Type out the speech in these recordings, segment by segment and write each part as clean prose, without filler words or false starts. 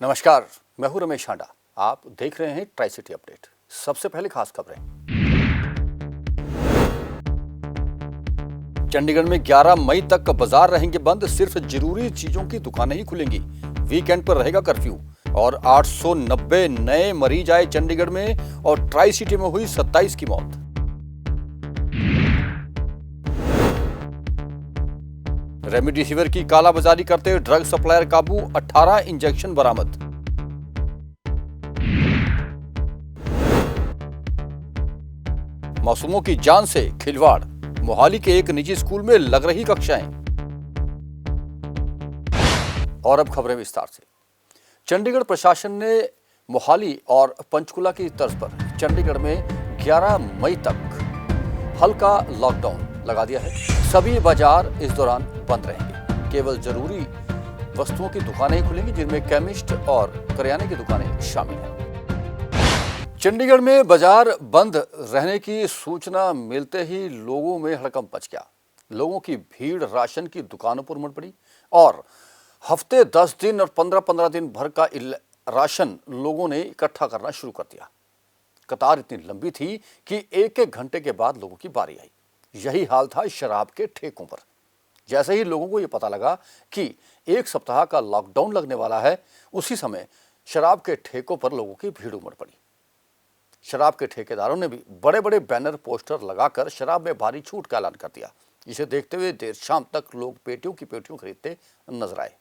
नमस्कार, मैं हूं रमेश हांडा। आप देख रहे हैं ट्राई सिटी अपडेट। सबसे पहले खास खबरें। चंडीगढ़ में 11 मई तक बाजार रहेंगे बंद, सिर्फ जरूरी चीजों की दुकानें ही खुलेंगी। वीकेंड पर रहेगा कर्फ्यू और 890 नए मरीज आए चंडीगढ़ में और ट्राई सिटी में हुई 27 की मौत। रेमडेसिविर की कालाबाजारी करते ड्रग सप्लायर काबू, 18 इंजेक्शन बरामद। मासूमों की जान से खिलवाड़, मोहाली के एक निजी स्कूल में लग रही कक्षाएं। और अब खबरें विस्तार से। चंडीगढ़ प्रशासन ने मोहाली और पंचकुला की तर्ज पर चंडीगढ़ में 11 मई तक हल्का लॉकडाउन लगा दिया है। सभी बाजार इस दौरान बंद रहेंगे। केवल जरूरी वस्तुओं की दुकानें ही खुलेंगी, जिनमें केमिस्ट और करियाने की दुकानें शामिल हैं। चंडीगढ़ में बाजार बंद रहने की सूचना मिलते ही लोगों में हड़कंप मच गया। लोगों की भीड़ राशन की दुकानों पर उमड़ पड़ी और हफ्ते 10 दिन और 15-15 दिन भर का राशन लोगों ने इकट्ठा करना शुरू कर दिया। कतार इतनी लंबी थी कि एक-एक घंटे के बाद लोगों की बारी आई। यही हाल था शराब के ठेकों पर। जैसे ही लोगों को यह पता लगा कि एक सप्ताह का लॉकडाउन लगने वाला है, उसी समय शराब के ठेकों पर लोगों की भीड़ उमड़ पड़ी। शराब के ठेकेदारों ने भी बड़े बड़े बैनर पोस्टर लगाकर शराब में भारी छूट का ऐलान कर दिया। इसे देखते हुए देर शाम तक लोग पेटियों की पेटियों खरीदते नजर आए।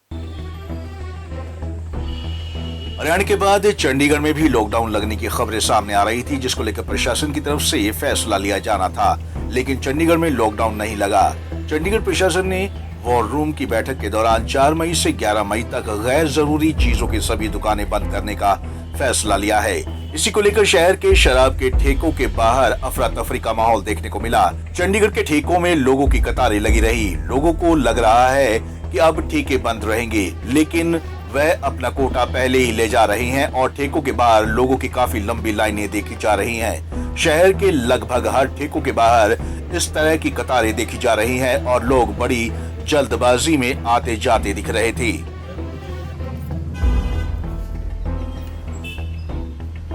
हरियाणा के बाद चंडीगढ़ में भी लॉकडाउन लगने की खबरें सामने आ रही थी, जिसको लेकर प्रशासन की तरफ से फैसला लिया जाना था, लेकिन चंडीगढ़ में लॉकडाउन नहीं लगा। चंडीगढ़ प्रशासन ने वॉर रूम की बैठक के दौरान 4 मई से 11 मई तक गैर जरूरी चीजों की सभी दुकानें बंद करने का फैसला लिया है। इसी को लेकर शहर के शराब के ठेकों के बाहर अफरा तफरी का माहौल देखने को मिला। चंडीगढ़ के ठेकों में लोगों की कतारें लगी रही। लोगों को लग रहा है कि अब ठेके बंद रहेंगे, लेकिन वह अपना कोटा पहले ही ले जा रहे हैं और ठेकों के बाहर लोगों की काफी लंबी लाइनें देखी जा रही हैं। शहर के लगभग हर ठेकों के बाहर इस तरह की कतारें देखी जा रही हैं और लोग बड़ी जल्दबाजी में आते जाते दिख रहे थे।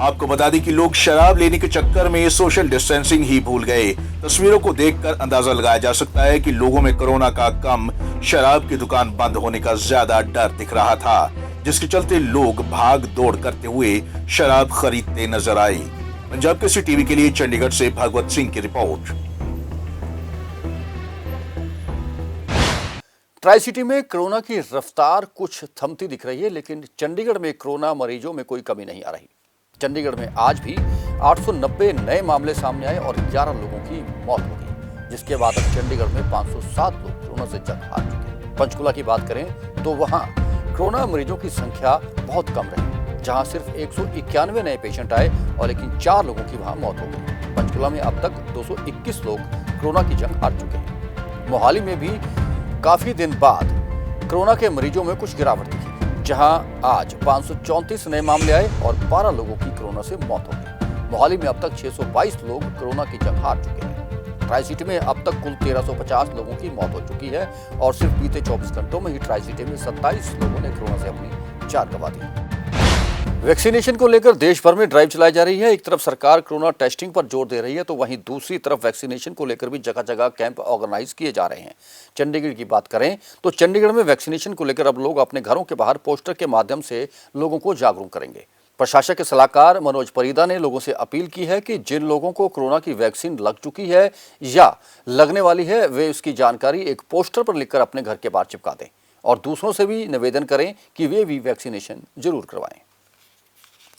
आपको बता दें कि लोग शराब लेने के चक्कर में सोशल डिस्टेंसिंग ही भूल गए। तस्वीरों को देखकर अंदाजा लगाया जा सकता है कि लोगों में कोरोना का कम, शराब की दुकान बंद होने का ज्यादा डर दिख रहा था, जिसके चलते लोग भाग दौड़ करते हुए शराब खरीदते नजर आए। पंजाब केसरी टीवी के लिए चंडीगढ़ से भगवत सिंह की रिपोर्ट। ट्राई सिटी में कोरोना की रफ्तार कुछ थमती दिख रही है, लेकिन चंडीगढ़ में कोरोना मरीजों में कोई कमी नहीं आ रही। चंडीगढ़ में आज भी 890 नए मामले सामने आए और 11 लोगों की मौत हो गई, जिसके बाद अब चंडीगढ़ में 507 लोग कोरोना से जंग हार चुके। पंचकुला की बात करें तो वहां कोरोना मरीजों की संख्या बहुत कम रही, जहां सिर्फ 191 नए पेशेंट आए और लेकिन 4 लोगों की वहां मौत हो गई। पंचकुला में अब तक 221 लोग कोरोना की जंग हार चुके हैं। मोहाली में भी काफी दिन बाद कोरोना के मरीजों में कुछ गिरावट दिखी, जहां आज 534 नए मामले आए और 12 लोगों की कोरोना से मौत हो गई। मोहाली में अब तक 622 लोग कोरोना की जंग हार चुके हैं। ट्राई सिटी में अब तक कुल 1350 लोगों की मौत हो चुकी है और सिर्फ बीते 24 घंटों में ही ट्राई सिटी में 27 लोगों ने कोरोना से अपनी जान गंवा दी। वैक्सीनेशन को लेकर देश भर में ड्राइव चलाई जा रही है। एक तरफ सरकार कोरोना टेस्टिंग पर जोर दे रही है, तो वहीं दूसरी तरफ वैक्सीनेशन को लेकर भी जगह जगह कैंप ऑर्गेनाइज किए जा रहे हैं। चंडीगढ़ की बात करें तो चंडीगढ़ में वैक्सीनेशन को लेकर अब लोग अपने घरों के बाहर पोस्टर के माध्यम से लोगों को जागरूक करेंगे। प्रशासन के सलाहकार मनोज परिदा ने लोगों से अपील की है कि जिन लोगों को कोरोना की वैक्सीन लग चुकी है या लगने वाली है, वे उसकी जानकारी एक पोस्टर पर लिखकर अपने घर के बाहर चिपका दें और दूसरों से भी निवेदन करें कि वे भी वैक्सीनेशन जरूर करवाएं।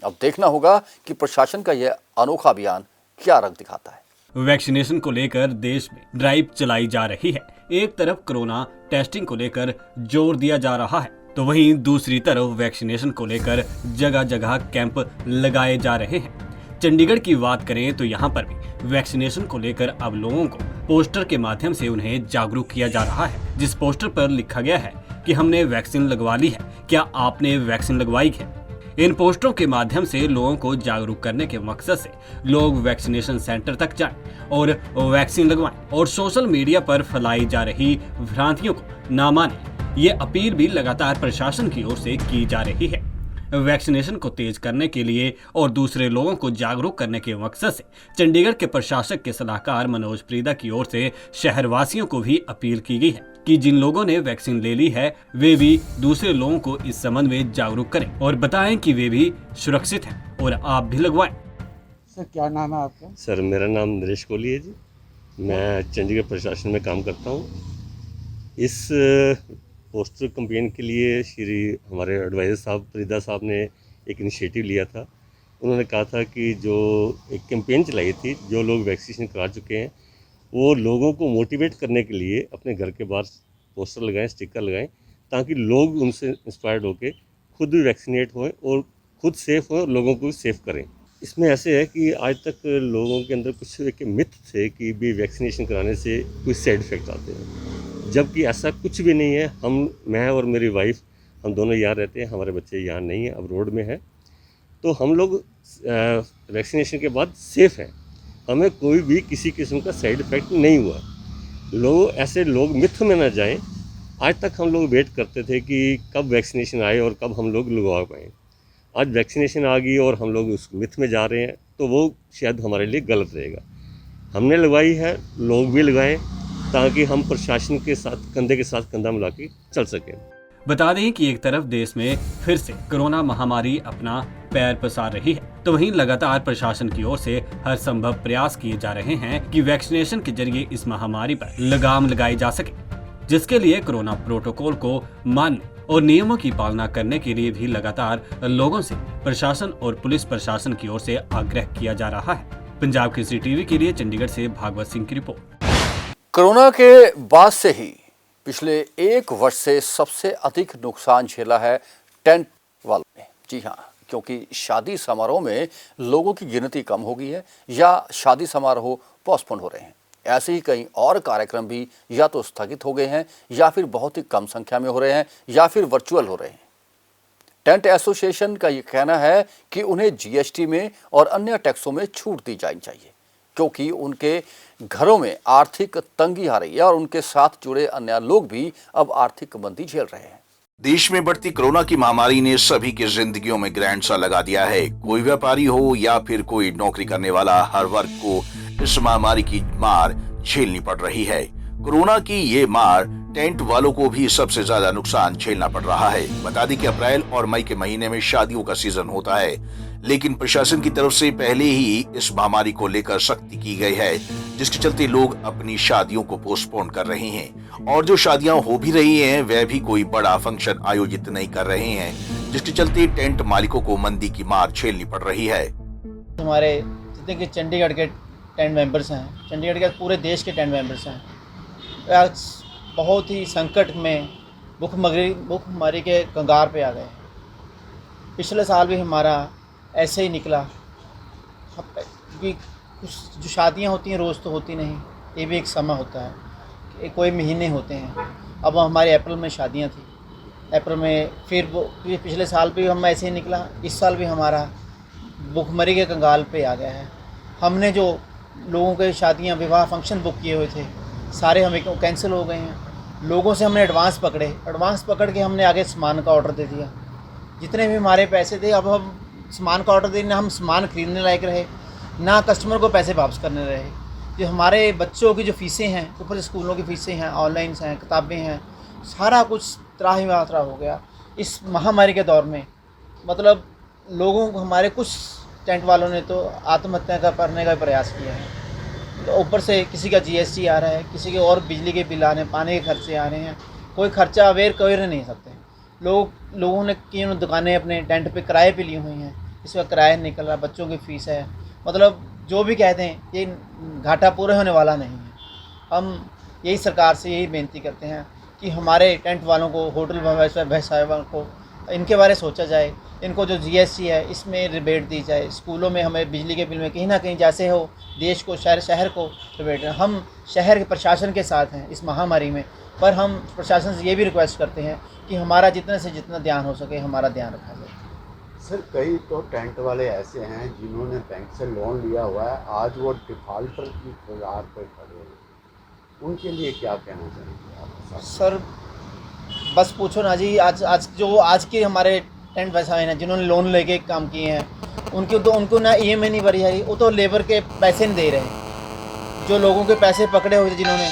अब देखना होगा कि प्रशासन का यह अनोखा अभियान क्या रंग दिखाता है। वैक्सीनेशन को लेकर देश में ड्राइव चलाई जा रही है। एक तरफ कोरोना टेस्टिंग को लेकर जोर दिया जा रहा है, तो वहीं दूसरी तरफ वैक्सीनेशन को लेकर जगह जगह कैंप लगाए जा रहे हैं। चंडीगढ़ की बात करें तो यहाँ पर भी वैक्सीनेशन को लेकर अब लोगों को पोस्टर के माध्यम से उन्हें जागरूक किया जा रहा है, जिस पोस्टर पर लिखा गया है कि हमने वैक्सीन लगवा ली है, क्या आपने वैक्सीन लगवाई है। इन पोस्टरों के माध्यम से लोगों को जागरूक करने के मकसद से लोग वैक्सीनेशन सेंटर तक जाएं और वैक्सीन लगवाएं और सोशल मीडिया पर फैलाई जा रही भ्रांतियों को ना मानें। ये अपील भी लगातार प्रशासन की ओर से की जा रही है। वैक्सीनेशन को तेज करने के लिए और दूसरे लोगों को जागरूक करने के मकसद से चंडीगढ़ के प्रशासक के सलाहकार मनोज प्रीदा की ओर से शहरवासियों को भी अपील की गई है कि जिन लोगों ने वैक्सीन ले ली है वे भी दूसरे लोगों को इस संबंध में जागरूक करें और बताएं कि वे भी सुरक्षित हैं और आप भी लगवाएं। सर क्या नाम है आपका? सर मेरा नाम नरेश कोहली है जी। मैं चंडीगढ़ प्रशासन में काम करता हूँ। इस पोस्टर कैंपेन के लिए श्री हमारे एडवाइज़र साहब प्रीदा साहब ने एक इनिशिएटिव लिया था। उन्होंने कहा था कि जो एक कैंपेन चलाई थी, जो लोग वैक्सीनेशन करा चुके हैं वो लोगों को मोटिवेट करने के लिए अपने घर के बाहर पोस्टर लगाएं, स्टिकर लगाएं, ताकि लोग उनसे इंस्पायर्ड होकर खुद भी वैक्सीनेट हों और खुद सेफ़ हों और लोगों को सेफ़ करें। इसमें ऐसे है कि आज तक लोगों के अंदर कुछ एक मिथ थे कि भी वैक्सीनेशन कराने से कुछ साइड इफ़ेक्ट आते हैं, जबकि ऐसा कुछ भी नहीं है। मैं और मेरी वाइफ हम दोनों यहाँ रहते हैं, हमारे बच्चे यहाँ नहीं हैं, अब रोड में हैं। तो हम लोग वैक्सीनेशन के बाद सेफ़ हैं, हमें कोई भी किसी किस्म का साइड इफ़ेक्ट नहीं हुआ। ऐसे लोग मिथ में ना जाएं। आज तक हम लोग वेट करते थे कि कब वैक्सीनेशन आए और कब हम लोग लगवा पाएँ। आज वैक्सीनेशन आ गई और हम लोग उस मिथ में जा रहे हैं, तो वो शायद हमारे लिए गलत रहेगा। हमने लगवाई है, लोग भी लगाएं, ताकि हम प्रशासन के साथ कंधे के साथ कंधा मिला के चल सकें। बता दें कि एक तरफ देश में फिर से कोरोना महामारी अपना पैर पसार रही है, तो वहीं लगातार प्रशासन की ओर से हर संभव प्रयास किए जा रहे हैं कि वैक्सीनेशन के जरिए इस महामारी पर लगाम लगाई जा सके, जिसके लिए कोरोना प्रोटोकॉल को मानने और नियमों की पालना करने के लिए भी लगातार लोगों से प्रशासन और पुलिस प्रशासन की ओर से आग्रह किया जा रहा है। पंजाब केसरी टीवी के लिए चंडीगढ़ से भागवत सिंह की रिपोर्ट। कोरोना के बाद से ही पिछले एक वर्ष से सबसे अधिक नुकसान झेला है टेंट वालों ने। जी हाँ, क्योंकि शादी समारोह में लोगों की गिनती कम हो गई है या शादी समारोह पोस्टपोन हो रहे हैं। ऐसे ही कई और कार्यक्रम भी या तो स्थगित हो गए हैं या फिर बहुत ही कम संख्या में हो रहे हैं या फिर वर्चुअल हो रहे हैं। टेंट एसोसिएशन का ये कहना है कि उन्हें जीएसटी में और अन्य टैक्सों में छूट दी जानी चाहिए, क्योंकि उनके घरों में आर्थिक तंगी आ रही है और उनके साथ जुड़े अन्य लोग भी अब आर्थिक मंदी झेल रहे हैं। देश में बढ़ती कोरोना की महामारी ने सभी की जिंदगियों में ग्रैंड सा लगा दिया है। कोई व्यापारी हो या फिर कोई नौकरी करने वाला, हर वर्ग को इस महामारी की मार झेलनी पड़ रही है। कोरोना की ये मार टेंट वालों को भी सबसे ज्यादा नुकसान झेलना पड़ रहा है। बता दें कि अप्रैल और मई के महीने में शादियों का सीजन होता है, लेकिन प्रशासन की तरफ से पहले ही इस महामारी को लेकर सख्ती की गई है, जिसके चलते लोग अपनी शादियों को पोस्टपोन कर रहे हैं और जो शादियां हो भी रही हैं वह भी कोई बड़ा फंक्शन आयोजित नहीं कर रहे हैं, जिसके चलते टेंट मालिकों को मंदी की मार झेलनी पड़ रही है। हमारे जितने कि चंडीगढ़ के टेंट मेंबर्स हैं, चंडीगढ़ के पूरे देश के टेंट मेंबर्स हैं, आज बहुत ही संकट में भूखमरी के कंगार पे आ गए। पिछले साल भी हमारा ऐसे ही निकला, क्योंकि कुछ जो शादियां होती हैं रोज़ तो होती नहीं, ये भी एक समय होता है, कोई महीने होते हैं। अब हमारे अप्रैल में शादियां थी, अप्रैल में फिर पिछले साल भी हम ऐसे ही निकला, इस साल भी हमारा भूखमरी के कंगाल पे आ गया है। हमने जो लोगों के शादियां विवाह फंक्शन बुक किए हुए थे सारे हमें कैंसिल हो गए हैं। लोगों से हमने एडवांस पकड़ के हमने आगे सामान का ऑर्डर दे दिया। जितने भी हमारे पैसे थे, अब हम सामान का ऑर्डर देने, हम सामान खरीदने लायक रहे ना, कस्टमर को पैसे वापस करने रहे। जो हमारे बच्चों की जो फीसें हैं, ऊपर से स्कूलों की फीसें हैं, ऑनलाइन हैं, किताबें हैं, सारा कुछ त्राही मात्रा हो गया इस महामारी के दौर में। मतलब लोगों को, हमारे कुछ टेंट वालों ने तो आत्महत्या करने का प्रयास किया है। तो ऊपर से किसी का जीएसटी आ रहा है, किसी के और बिजली के बिल आने, पानी के खर्चे आ रहे हैं, कोई खर्चा अवेयर कर नहीं सकते। लोगों ने की दुकानें अपने टेंट पे किराए पे ली हुई हैं, इसका किराया निकल रहा, बच्चों की फ़ीस है। मतलब जो भी कहते हैं ये घाटा पूरा होने वाला नहीं है। हम यही सरकार से यही बेनती करते हैं कि हमारे टेंट वालों को, होटल व्यवसाय वालों को, इनके बारे सोचा जाए। इनको जो जीएसटी है इसमें रिबेट दी जाए। स्कूलों में हमें बिजली के बिल में कहीं ना कहीं जैसे हो, देश को, शहर को रिबेट। हम शहर के प्रशासन के साथ हैं इस महामारी में, पर हम प्रशासन से ये भी रिक्वेस्ट करते हैं कि हमारा जितना से जितना ध्यान हो सके हमारा ध्यान रखा जाए। सर, कई तो टेंट वाले ऐसे हैं जिन्होंने बैंक से लोन लिया हुआ है, आज वो डिफ़ॉल्टर की कगार पर खड़े हैं, उनके लिए क्या कहना चाहेंगे आप? सर बस पूछो ना जी। आज के हमारे टेंट व्यवसाय हैं जिन्होंने लोन लेके काम किए हैं, उनको ना EMI नहीं भरी है, वो तो लेबर के पैसे नहीं दे रहे हैं। जो लोगों के पैसे पकड़े हुए थे जिन्होंने,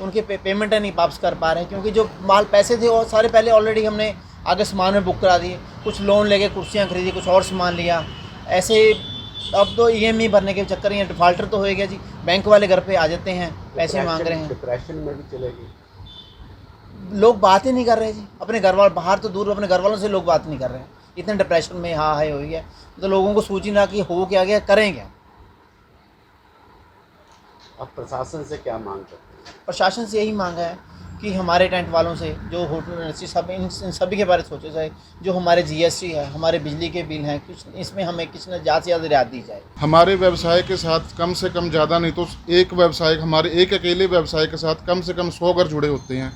उनके पेमेंट नहीं वापस कर पा रहे हैं, क्योंकि जो माल पैसे थे वो सारे पहले ऑलरेडी हमने आगे सामान में बुक करा दिए। कुछ लोन लेके कुर्सियाँ खरीदी, कुछ और सामान लिया, ऐसे अब तो EMI भरने के चक्कर में डिफाल्टर तो हो गया जी। बैंक वाले घर पे आ जाते हैं, पैसे मांग रहे हैं। डिप्रेशन में भी चलेगी। लोग बात ही नहीं कर रहे जी, अपने घर वाले बाहर तो दूर, अपने घर वालों से लोग बात नहीं कर रहे हैं। इतने डिप्रेशन में हाँ हाई हुई है, तो लोगों को सूची ना कि हो क्या गया, करें क्या। अब प्रशासन से क्या मांग करते हैं? प्रशासन से यही मांगा है कि हमारे टेंट वालों से, जो होटल इंडस्ट्री सब इन सभी के बारे में सोचा जाए। जो हमारे GST है, हमारे बिजली के बिल हैं, कुछ इसमें हमें किसी ने ज़्यादा से ज़्यादा रियायत दी जाए। हमारे व्यवसाय के साथ कम से कम ज़्यादा नहीं तो एक व्यवसाय, हमारे एक अकेले व्यवसाय के साथ कम से कम 100 घर जुड़े होते हैं,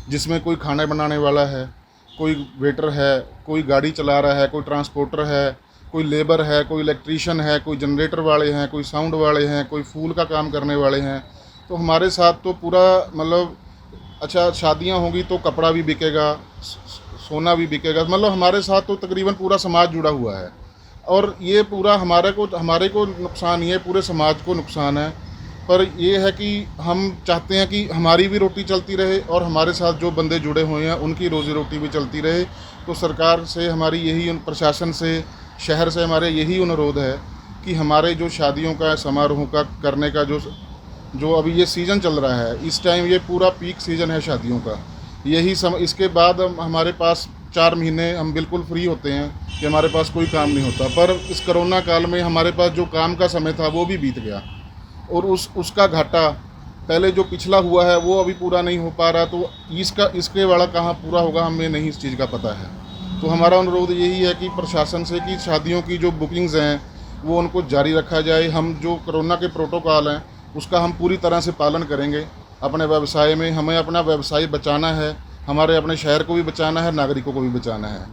जिसमें कोई खाना बनाने वाला है, कोई वेटर है, कोई गाड़ी चला रहा है, कोई ट्रांसपोर्टर है, कोई लेबर है, कोई इलेक्ट्रीशियन है, कोई जनरेटर वाले हैं, कोई साउंड वाले हैं, कोई फूल का काम करने वाले हैं। तो हमारे साथ तो पूरा मतलब अच्छा, शादियां होंगी तो कपड़ा भी बिकेगा, सोना भी बिकेगा, मतलब हमारे साथ तो तकरीबन पूरा समाज जुड़ा हुआ है। और ये पूरा हमारे को नुकसान ही है, पूरे समाज को नुकसान है। पर ये है कि हम चाहते हैं कि हमारी भी रोटी चलती रहे और हमारे साथ जो बंदे जुड़े हुए हैं उनकी रोज़ी रोटी भी चलती रहे। तो सरकार से हमारी यही, प्रशासन से, शहर से हमारे यही अनुरोध है कि हमारे जो शादियों का, समारोह का करने का जो अभी ये सीज़न चल रहा है, इस टाइम ये पूरा पीक सीज़न है शादियों का। यही इसके बाद हमारे पास 4 महीने हम बिल्कुल फ्री होते हैं कि हमारे पास कोई काम नहीं होता। पर इस कोरोना काल में हमारे पास जो काम का समय था वो भी बीत गया, और उसका घाटा पहले जो पिछला हुआ है वो अभी पूरा नहीं हो पा रहा। तो इसके वाला कहाँ पूरा होगा हमें नहीं इस चीज़ का पता है। तो हमारा अनुरोध यही है कि प्रशासन से कि शादियों की जो बुकिंग्स हैं वो उनको जारी रखा जाए। हम जो कोरोना के प्रोटोकॉल हैं उसका हम पूरी तरह से पालन करेंगे अपने व्यवसाय में। हमें अपना व्यवसाय बचाना है, हमारे अपने शहर को भी बचाना है, नागरिकों को भी बचाना है।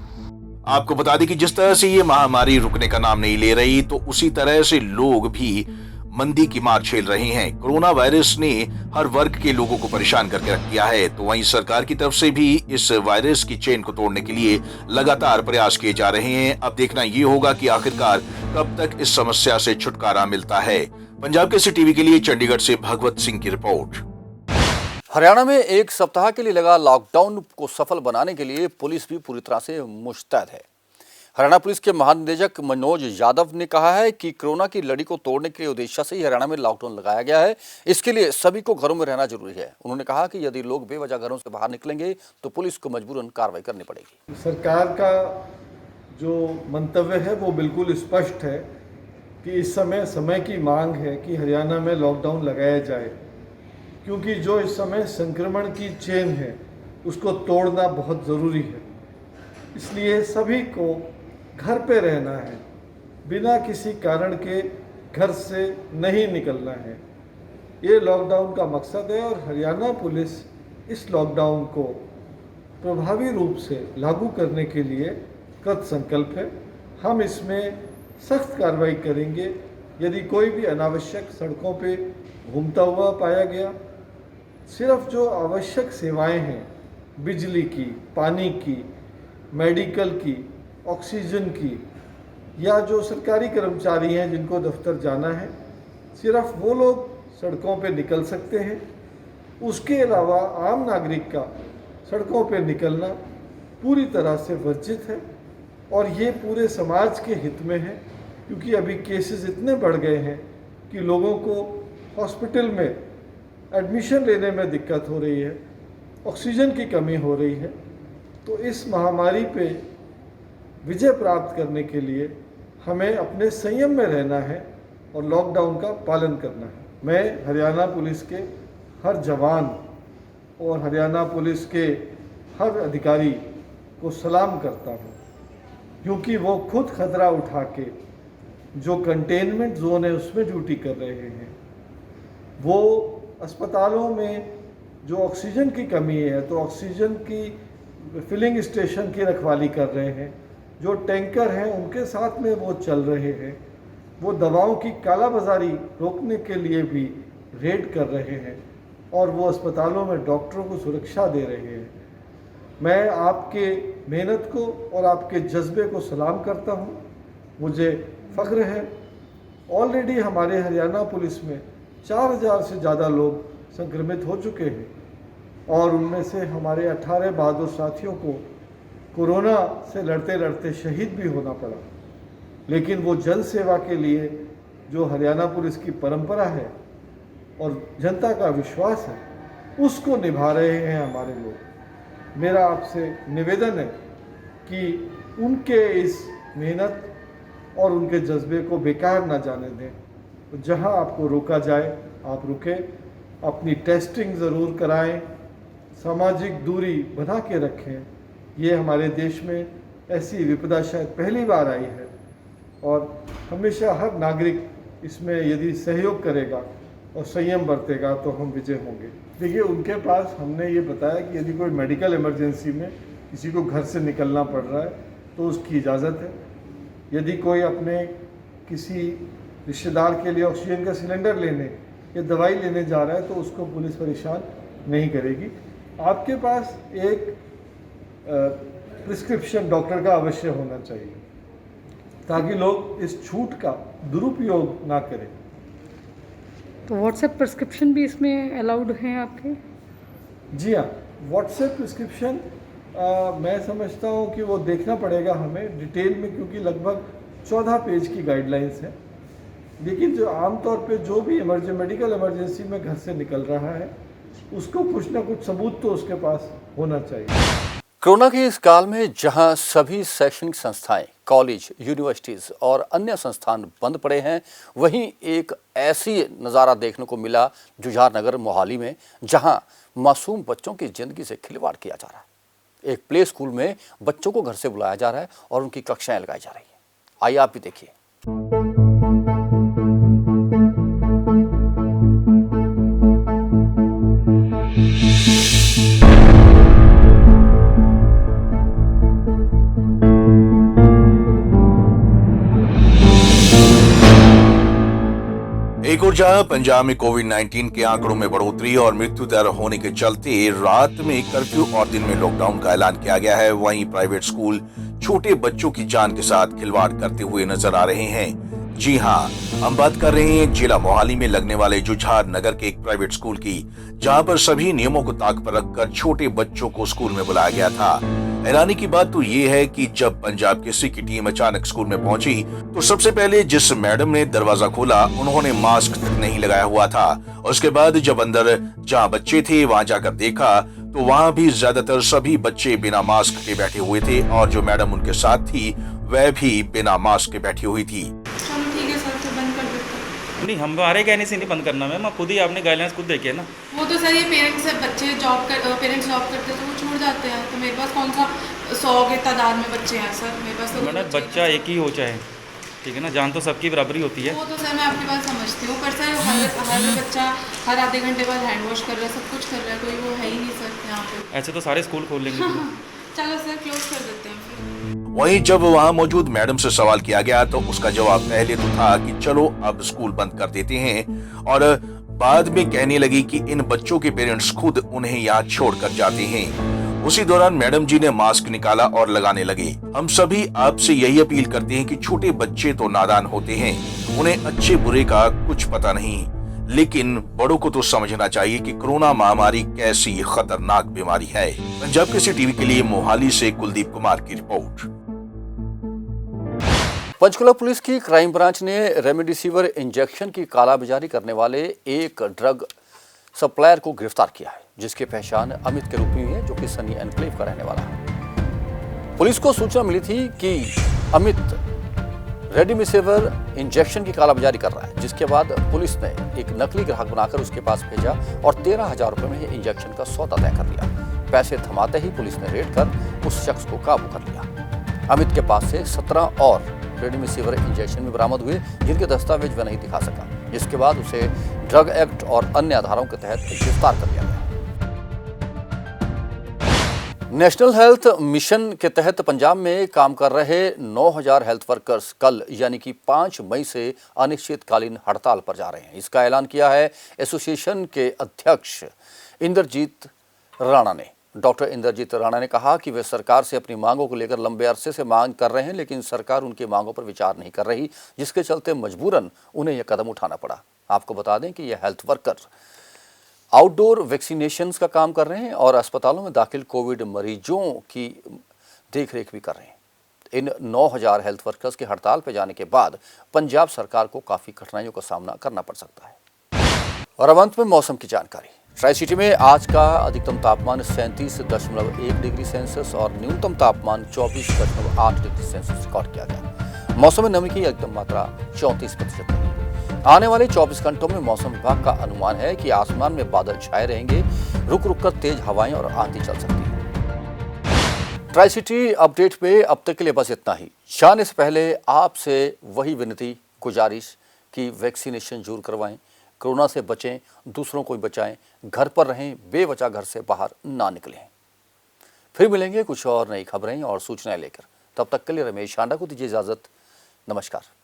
आपको बता दें कि जिस तरह से ये महामारी रुकने का नाम नहीं ले रही, तो उसी तरह से लोग भी मंदी की मार झेल रहे हैं। कोरोना वायरस ने हर वर्ग के लोगों को परेशान करके रख दिया है। तो वहीं सरकार की तरफ से भी इस वायरस की चेन को तोड़ने के लिए लगातार प्रयास किए जा रहे हैं। अब देखना ये होगा कि आखिरकार कब तक इस समस्या से छुटकारा मिलता है। पंजाब केसरी टीवी के लिए चंडीगढ़ से भगवत सिंह की रिपोर्ट। हरियाणा में एक सप्ताह के लिए लगा लॉकडाउन को सफल बनाने के लिए पुलिस भी पूरी तरह से मुस्तैद है। हरियाणा पुलिस के महानिदेशक मनोज यादव ने कहा है कि कोरोना की लड़ी को तोड़ने के उद्देश्य से हरियाणा में लॉकडाउन लगाया गया है। इसके लिए सभी को घरों में रहना जरूरी है। उन्होंने कहा कि यदि लोग बेवजह घरों से बाहर निकलेंगे तो पुलिस को मजबूरन कार्रवाई करनी पड़ेगी। सरकार का जो मंतव्य है वो बिल्कुल स्पष्ट है कि इस समय की मांग है कि हरियाणा में लॉकडाउन लगाया जाए, क्योंकि जो इस समय संक्रमण की चेन है उसको तोड़ना बहुत ज़रूरी है। इसलिए सभी को घर पे रहना है, बिना किसी कारण के घर से नहीं निकलना है। ये लॉकडाउन का मकसद है और हरियाणा पुलिस इस लॉकडाउन को प्रभावी रूप से लागू करने के लिए कृत संकल्प है। हम इसमें सख्त कार्रवाई करेंगे। यदि कोई भी अनावश्यक सड़कों पे घूमता हुआ पाया गया, सिर्फ जो आवश्यक सेवाएं हैं, बिजली की, पानी की, मेडिकल की, ऑक्सीजन की, या जो सरकारी कर्मचारी हैं जिनको दफ्तर जाना है, सिर्फ वो लोग सड़कों पे निकल सकते हैं। उसके अलावा आम नागरिक का सड़कों पे निकलना पूरी तरह से वर्जित है और ये पूरे समाज के हित में है, क्योंकि अभी केसेस इतने बढ़ गए हैं कि लोगों को हॉस्पिटल में एडमिशन लेने में दिक्कत हो रही है, ऑक्सीजन की कमी हो रही है। तो इस महामारी पे विजय प्राप्त करने के लिए हमें अपने संयम में रहना है और लॉकडाउन का पालन करना है। मैं हरियाणा पुलिस के हर जवान और हरियाणा पुलिस के हर अधिकारी को सलाम करता हूँ, क्योंकि वो खुद खतरा उठा के जो कंटेनमेंट जोन है उसमें ड्यूटी कर रहे हैं। वो अस्पतालों में जो ऑक्सीजन की कमी है तो ऑक्सीजन की फिलिंग स्टेशन की रखवाली कर रहे हैं। जो टैंकर हैं उनके साथ में वो चल रहे हैं। वो दवाओं की कालाबाजारी रोकने के लिए भी रेड कर रहे हैं और वो अस्पतालों में डॉक्टरों को सुरक्षा दे रहे हैं। मैं आपके मेहनत को और आपके जज्बे को सलाम करता हूँ। मुझे फ़ख्र है, ऑलरेडी हमारे हरियाणा पुलिस में 4000 से ज़्यादा लोग संक्रमित हो चुके हैं और उनमें से हमारे 18 बहादुर साथियों को कोरोना से लड़ते लड़ते शहीद भी होना पड़ा। लेकिन वो जन सेवा के लिए जो हरियाणा पुलिस की परंपरा है और जनता का विश्वास है, उसको निभा रहे हैं हमारे लोग। मेरा आपसे निवेदन है कि उनके इस मेहनत और उनके जज्बे को बेकार ना जाने दें। तो जहां आपको रोका जाए आप रुकें, अपनी टेस्टिंग ज़रूर कराएं, सामाजिक दूरी बना के रखें। ये हमारे देश में ऐसी विपदा शायद पहली बार आई है और हमेशा हर नागरिक इसमें यदि सहयोग करेगा और संयम बरतेगा तो हम विजय होंगे। देखिए, उनके पास हमने ये बताया कि यदि कोई मेडिकल इमरजेंसी में किसी को घर से निकलना पड़ रहा है तो उसकी इजाज़त है। यदि कोई अपने किसी रिश्तेदार के लिए ऑक्सीजन का सिलेंडर लेने या दवाई लेने जा रहा है तो उसको पुलिस परेशान नहीं करेगी। आपके पास एक प्रिस्क्रिप्शन डॉक्टर का अवश्य होना चाहिए ताकि लोग इस छूट का दुरुपयोग ना करें। तो व्हाट्सएप प्रिस्क्रिप्शन भी इसमें अलाउड हैं आपके? जी हाँ, व्हाट्सएप प्रिस्क्रिप्शन मैं समझता हूँ कि वो देखना पड़ेगा हमें डिटेल में, क्योंकि लगभग 14 पेज की गाइडलाइंस है। लेकिन जो आमतौर पे जो भी मेडिकल इमरजेंसी में घर से निकल रहा है उसको कुछ ना कुछ सबूत तो उसके पास होना चाहिए। कोरोना के इस काल में जहां सभी शैक्षणिक संस्थाएं, कॉलेज, यूनिवर्सिटीज और अन्य संस्थान बंद पड़े हैं, वहीं एक ऐसी नज़ारा देखने को मिला जुझार नगर मोहाली में, जहां मासूम बच्चों की जिंदगी से खिलवाड़ किया जा रहा है। एक प्ले स्कूल में बच्चों को घर से बुलाया जा रहा है और उनकी कक्षाएं लगाई जा रही हैं। आइए आप भी देखिए। एक और जहां पंजाब में कोविड-19 के आंकड़ों में बढ़ोतरी और मृत्यु दर होने के चलते रात में कर्फ्यू और दिन में लॉकडाउन का ऐलान किया गया है, वहीं प्राइवेट स्कूल छोटे बच्चों की जान के साथ खिलवाड़ करते हुए नजर आ रहे हैं। जी हां, हम बात कर रहे हैं जिला मोहाली में लगने वाले जुझार नगर के एक प्राइवेट स्कूल की, जहां पर सभी नियमों को ताक पर रखकर छोटे बच्चों को स्कूल में बुलाया गया था। हैरानी की बात तो ये है कि जब पंजाब केसरी की टीम अचानक स्कूल में पहुंची तो सबसे पहले जिस मैडम ने दरवाजा खोला उन्होंने मास्क तक नहीं लगाया हुआ था। उसके बाद जब अंदर जहां बच्चे थे वहां जाकर देखा तो वहां भी ज्यादातर सभी बच्चे बिना मास्क के बैठे हुए थे और जो मैडम उनके साथ थी वह भी बिना मास्क के बैठी हुई थी। नहीं, हमारे कहने से नहीं बंद करना मैम, आप खुद ही आपने गाइडलाइंस खुद देखी है ना। वो तो सर ये पेरेंट्स करते तो वो छोड़ जाते हैं, तो मेरे पास कौन सा 100 के तादाद में बच्चे हैं सर, मेरे पास तो मैडम बच्चा एक ही हो चाहे, ठीक है ना, जान तो सबकी बराबरी होती है। वो तो सर मैं आपकी बात समझती हूँ, पर सर हर बच्चा हर आधे घंटे बाद हैंड वॉश कर रहा है, सब कुछ कर रहा है, कोई वो है ही नहीं सर यहाँ पे। ऐसे तो सारे स्कूल खोल लेंगे। चलो सर क्लोज कर देते हैं फिर। वहीं जब वहां मौजूद मैडम से सवाल किया गया तो उसका जवाब पहले तो था कि चलो अब स्कूल बंद कर देते हैं और बाद में कहने लगी कि इन बच्चों के पेरेंट्स खुद उन्हें यहाँ छोड़कर जाते हैं। उसी दौरान मैडम जी ने मास्क निकाला और लगाने लगे। हम सभी आपसे यही अपील करते हैं कि छोटे बच्चे तो नादान होते हैं, उन्हें अच्छे बुरे का कुछ पता नहीं, लेकिन बड़ों को तो समझना चाहिए कि कोरोना महामारी कैसी खतरनाक बीमारी है। पंजाब केसरी टीवी के लिए मोहाली से कुलदीप कुमार की रिपोर्ट। पंचकुला पुलिस की क्राइम ब्रांच ने रेमडेसिविर इंजेक्शन की कालाबाजारी करने वाले एक ड्रग सप्लायर को गिरफ्तार किया है, जिसकी पहचान अमित के रूप में हुई है, जो कि सनी एनक्लेव का रहने वाला है। पुलिस को सूचना मिली थी कि अमित रेमडेसिविर इंजेक्शन की कालाबाजारी कर रहा है, जिसके बाद पुलिस ने एक नकली ग्राहक बनाकर उसके पास भेजा और 13,000 रुपए में इंजेक्शन का सौदा तय कर लिया। पैसे थमाते ही पुलिस ने रेड कर उस शख्स को काबू कर लिया। अमित के पास से 17 और रेमडेसिविर इंजेक्शन भी बरामद हुए, जिनके दस्तावेज वह नहीं दिखा सका, जिसके बाद उसे ड्रग एक्ट और अन्य धाराओं के तहत गिरफ्तार कर लिया गया। नेशनल हेल्थ मिशन के तहत पंजाब में काम कर रहे 9,000 हेल्थ वर्कर्स कल यानी कि 5 मई से अनिश्चितकालीन हड़ताल पर जा रहे हैं। इसका ऐलान किया है एसोसिएशन के अध्यक्ष इंद्रजीत राणा ने। डॉक्टर इंद्रजीत राणा ने कहा कि वे सरकार से अपनी मांगों को लेकर लंबे अरसे से मांग कर रहे हैं, लेकिन सरकार उनकी मांगों पर विचार नहीं कर रही, जिसके चलते मजबूरन उन्हें यह कदम उठाना पड़ा। आपको बता दें कि यह हेल्थ वर्कर आउटडोर वैक्सीनेशंस का काम कर रहे हैं और अस्पतालों में दाखिल कोविड मरीजों की देखरेख भी कर रहे हैं। इन 9000 हेल्थ वर्कर्स के हड़ताल पर जाने के बाद पंजाब सरकार को काफ़ी कठिनाइयों का सामना करना पड़ सकता है। और अब अंत में मौसम की जानकारी। ट्राई सिटी में आज का अधिकतम तापमान 37.1 डिग्री सेल्सियस और न्यूनतम तापमान 24.8 डिग्री सेल्सियस रिकॉर्ड किया गया। मौसम में नमी की अधिकतम मात्रा 34% रही। आने वाले 24 घंटों में मौसम विभाग का अनुमान है कि आसमान में बादल छाए रहेंगे, रुक रुक कर तेज हवाएं और आंधी चल सकती है। ट्राई सिटी अपडेट पे अब तक के लिए बस इतना ही। जाने से पहले आपसे वही विनती गुजारिश कि वैक्सीनेशन जरूर करवाएं, कोरोना से बचें, दूसरों को भी बचाएं, घर पर रहें, बेवजह घर से बाहर ना निकलें। फिर मिलेंगे कुछ और नई खबरें और सूचनाएं लेकर। तब तक के लिए रमेश हांडा को दीजिए इजाजत। नमस्कार।